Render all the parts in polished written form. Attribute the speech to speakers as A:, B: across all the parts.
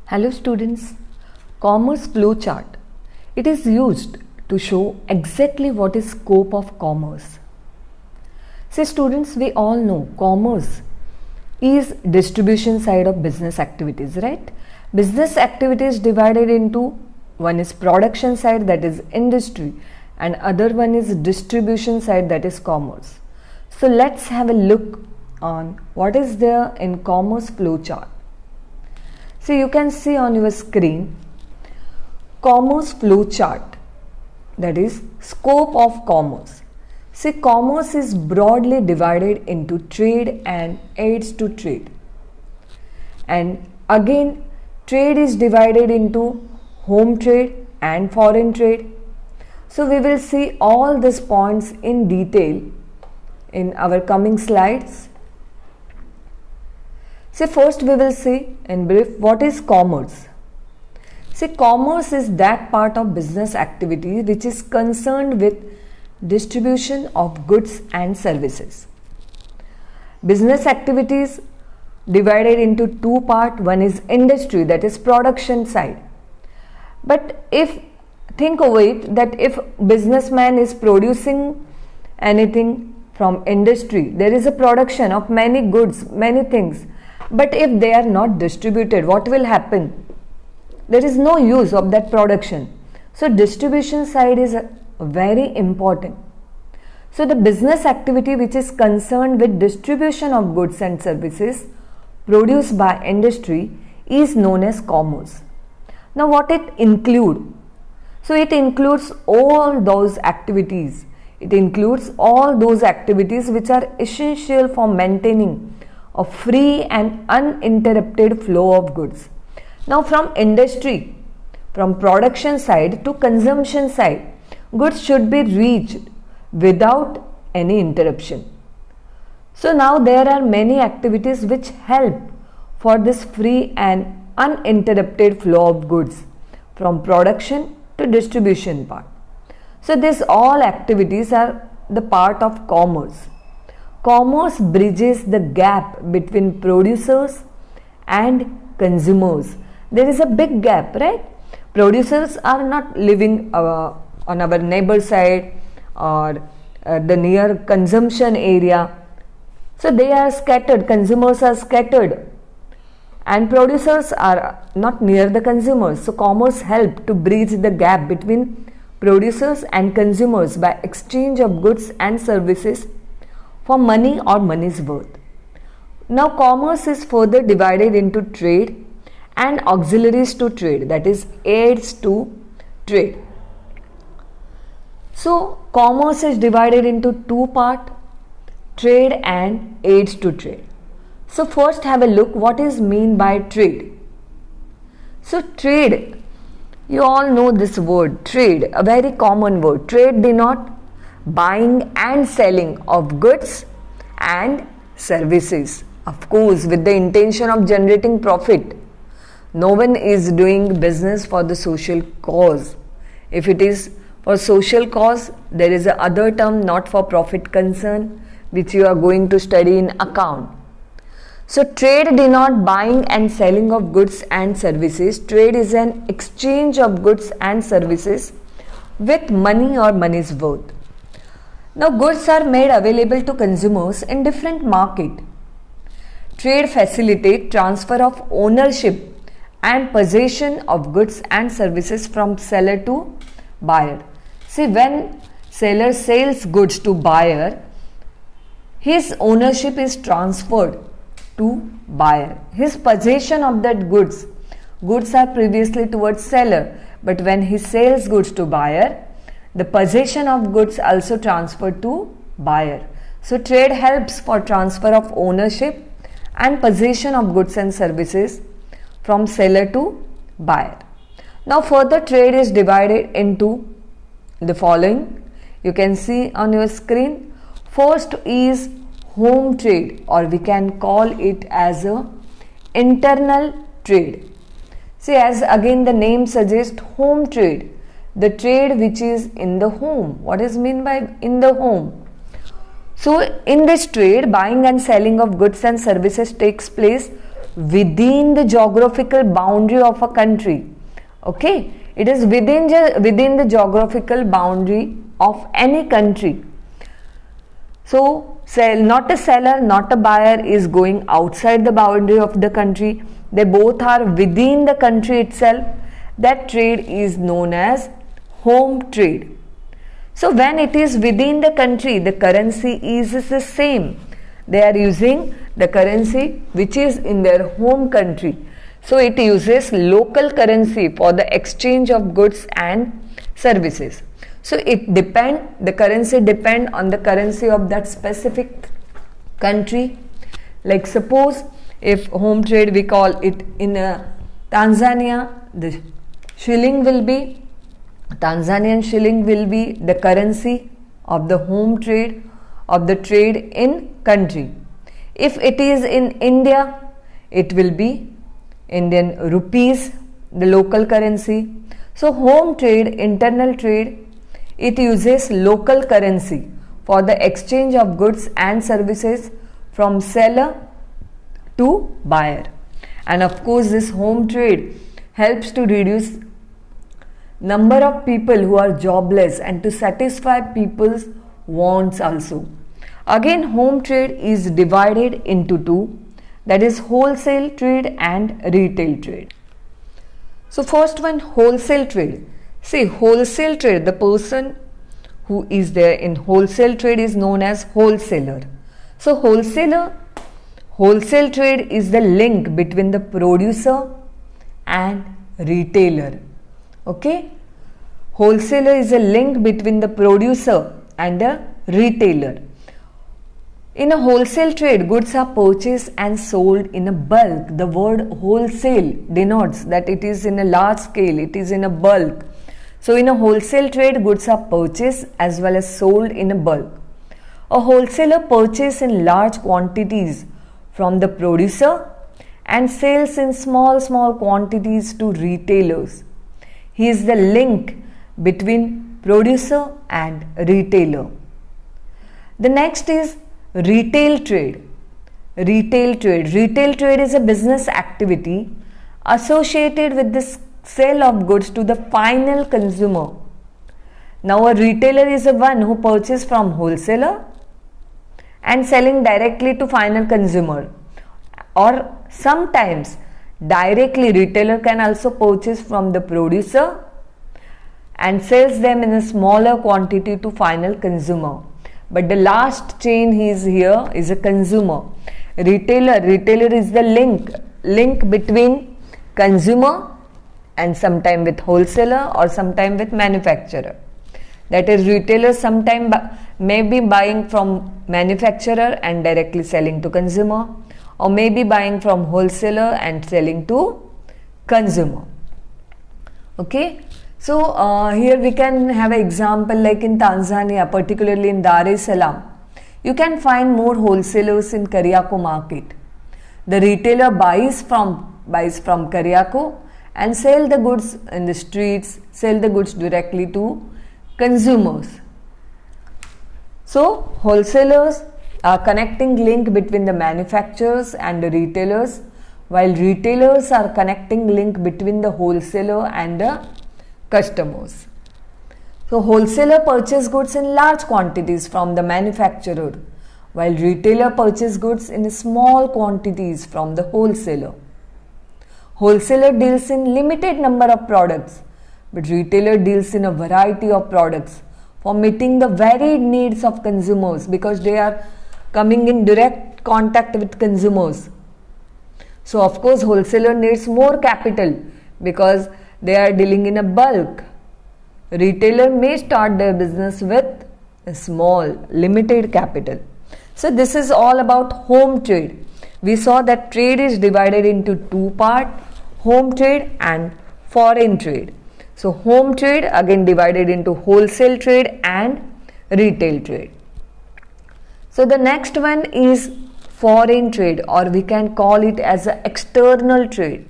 A: Hello students, commerce flow chart. It is used to show exactly what is scope of commerce. See students, we all know commerce is distribution side of business activities, right? Business activities divided into one is production side, that is industry, and other one is distribution side, that is commerce. So let's have a look on what is there in commerce flow chart. So you can see on your screen commerce flow chart, that is scope of commerce. See, commerce is broadly divided into trade and aids to trade. And again, trade is divided into home trade and foreign trade. So we will see all these points in detail in our coming slides. See, first we will see in brief what is commerce. See, commerce is that part of business activity which is concerned with distribution of goods and services. Business activities divided into two parts. One is industry, that is production side. But if think of it that if businessman is producing anything from industry, there is a production of many goods, many things. But if they are not distributed, what will happen? There is no use of that production. So distribution side is very important. So the business activity which is concerned with distribution of goods and services produced by industry is known as commerce. Now what it includes? So it includes all those activities. It includes all those activities which are essential for maintaining a free and uninterrupted flow of goods. Now from industry, from production side to consumption side, goods should be reached without any interruption. So now there are many activities which help for this free and uninterrupted flow of goods from production to distribution part. So these all activities are the part of commerce. Commerce bridges the gap between producers and consumers. There is a big gap, right? Producers are not living on our neighbor side or the near consumption area. So they are scattered, consumers are scattered, and producers are not near the consumers. So commerce helps to bridge the gap between producers and consumers by exchange of goods and services for money or money's worth. Now commerce is further divided into trade and auxiliaries to trade, that is aids to trade. So commerce is divided into two parts, trade and aids to trade. So first have a look what is mean by trade. So trade, you all know this word trade, a very common word. Trade denotes buying and selling of goods and services, of course with the intention of generating profit. No one is doing business for the social cause. If it is for social cause, there is a other term, not for profit concern, which you are going to study in account. So trade denotes buying and selling of goods and services. Trade is an exchange of goods and services with money or money's worth. Now goods are made available to consumers in different markets. Trade facilitates transfer of ownership and possession of goods and services from seller to buyer. See, when seller sells goods to buyer, his ownership is transferred to buyer. His possession of that goods are previously towards seller, but when he sells goods to buyer, the possession of goods also transferred to buyer. So trade helps for transfer of ownership and possession of goods and services from seller to buyer. Now further trade is divided into the following. You can see on your screen. First is home trade, or we can call it as a internal trade. See, as again the name suggests, home trade, the trade which is in the home. What is meant by in the home? So in this trade, buying and selling of goods and services takes place within the geographical boundary of a country. Okay, it is within the geographical boundary of any country. So, not a seller, not a buyer is going outside the boundary of the country. They both are within the country itself. That trade is known as home trade. So, when it is within the country, the currency is the same. They are using the currency which is in their home country. So, it uses local currency for the exchange of goods and services. So, the currency depend on the currency of that specific country. Like suppose if home trade we call it in Tanzania, the Tanzanian shilling will be the currency of the home trade of the trade in country. If it is in India, it will be Indian rupees, the local currency. So, home trade, internal trade, it uses local currency for the exchange of goods and services from seller to buyer. And of course, this home trade helps to reduce number of people who are jobless and to satisfy people's wants also. Again, home trade is divided into two, that is wholesale trade and retail trade. So first one, wholesale trade. See, wholesale trade, the person who is there in wholesale trade is known as wholesaler. So wholesale trade is the link between the producer and retailer. Okay, wholesaler is a link between the producer and the retailer. In a wholesale trade, goods are purchased and sold in a bulk. The word wholesale denotes that it is in a large scale, it is in a bulk. So, in a wholesale trade, goods are purchased as well as sold in a bulk. A wholesaler purchases in large quantities from the producer and sells in small quantities to retailers. He is the link between producer and retailer. The next is retail trade. Retail trade is a business activity associated with the sale of goods to the final consumer. Now, a retailer is the one who purchases from wholesaler and selling directly to final consumer, or sometimes directly retailer can also purchase from the producer and sells them in a smaller quantity to final consumer. But the last chain here is a consumer. Retailer is the link between consumer and sometime with wholesaler or sometime with manufacturer. That is, retailer sometime may be buying from manufacturer and directly selling to consumer, or may be buying from wholesaler and selling to consumer. Okay. So, here we can have an example like in Tanzania, particularly in Dar es Salaam. You can find more wholesalers in Kariako market. The retailer buys from Kariako and sell the goods in the streets, sell the goods directly to consumers. So, wholesalers are connecting link between the manufacturers and the retailers, while retailers are connecting link between the wholesaler and the customers. So, wholesaler purchase goods in large quantities from the manufacturer, while retailer purchase goods in small quantities from the wholesaler. Wholesaler deals in limited number of products, but retailer deals in a variety of products for meeting the varied needs of consumers, because they are coming in direct contact with consumers. So, of course, wholesaler needs more capital because they are dealing in a bulk. Retailer may start their business with a small, limited capital. So, this is all about home trade. We saw that trade is divided into two parts, home trade and foreign trade. So, home trade again divided into wholesale trade and retail trade. So, the next one is foreign trade, or we can call it as an external trade.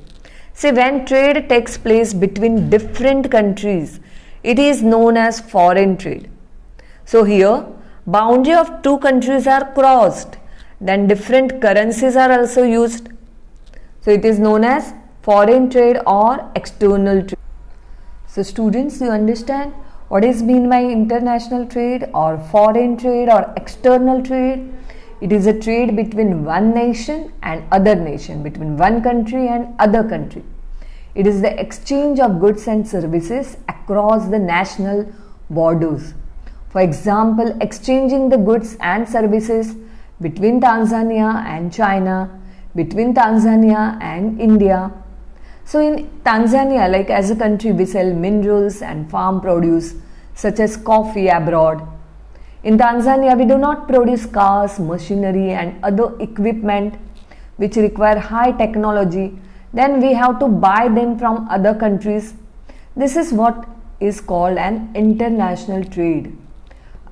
A: See, when trade takes place between different countries, it is known as foreign trade. So, here boundary of two countries are crossed, then different currencies are also used. So it is known as foreign trade or external trade. So students, you understand what is meant by international trade or foreign trade or external trade? It is a trade between one nation and other nation, between one country and other country. It is the exchange of goods and services across the national borders. For example, exchanging the goods and services between Tanzania and China, between Tanzania and India. So in Tanzania, like as a country, we sell minerals and farm produce such as coffee abroad. In Tanzania, we do not produce cars, machinery and other equipment which require high technology. Then we have to buy them from other countries. This is what is called an international trade.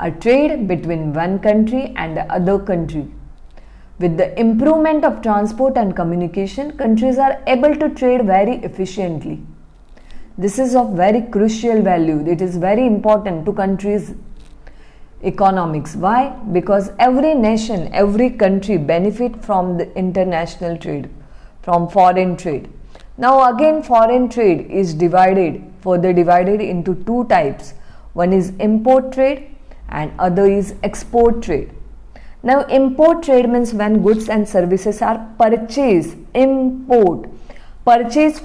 A: A trade between one country and the other country. With the improvement of transport and communication, countries are able to trade very efficiently. This is of very crucial value. It is very important to countries' economics. Why? Because every nation, every country benefit from the international trade, from foreign trade. Now again, foreign trade is further divided into two types. One is import trade and other is export trade. Now import trade means when goods and services are purchased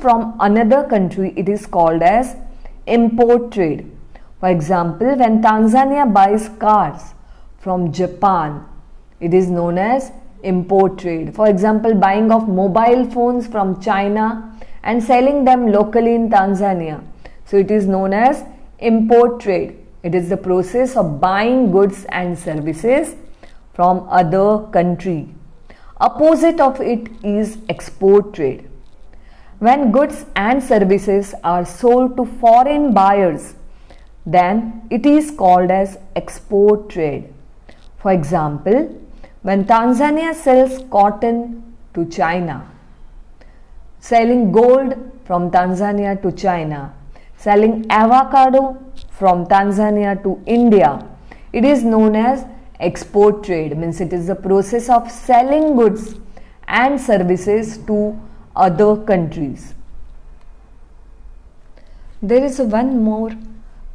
A: from another country, it is called as import trade. For example, when Tanzania buys cars from Japan, it is known as import trade. For example, buying of mobile phones from China and selling them locally in Tanzania. So it is known as import trade. It is the process of buying goods and services from other country. Opposite of it is export trade. When goods and services are sold to foreign buyers, then it is called as export trade. For example, when Tanzania sells cotton to China, selling gold from Tanzania to China, selling avocado from Tanzania to India, it is known as export trade. Means it is the process of selling goods and services to other countries. There is one more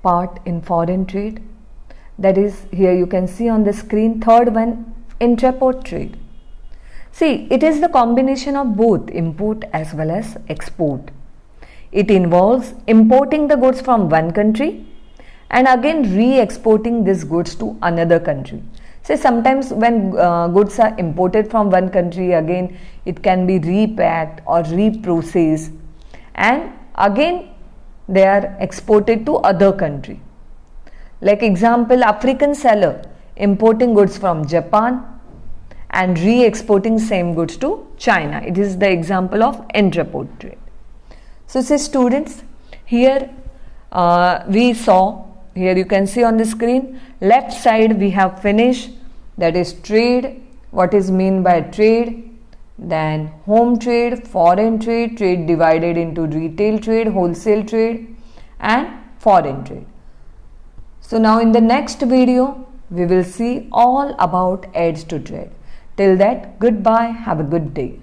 A: part in foreign trade, that is, here you can see on the screen, third one, intra-import trade. See, it is the combination of both import as well as export. It involves importing the goods from one country and again re-exporting these goods to another country. Say sometimes when goods are imported from one country, again it can be repacked or reprocessed and again they are exported to other country. Like example, African seller importing goods from Japan and re-exporting same goods to China. It is the example of intra-import trade. So say students, here we saw, here you can see on the screen, left side we have finished, that is trade, what is meant by trade, then home trade, foreign trade, trade divided into retail trade, wholesale trade and foreign trade. So now in the next video, we will see all about aids to trade. Till that, goodbye, have a good day.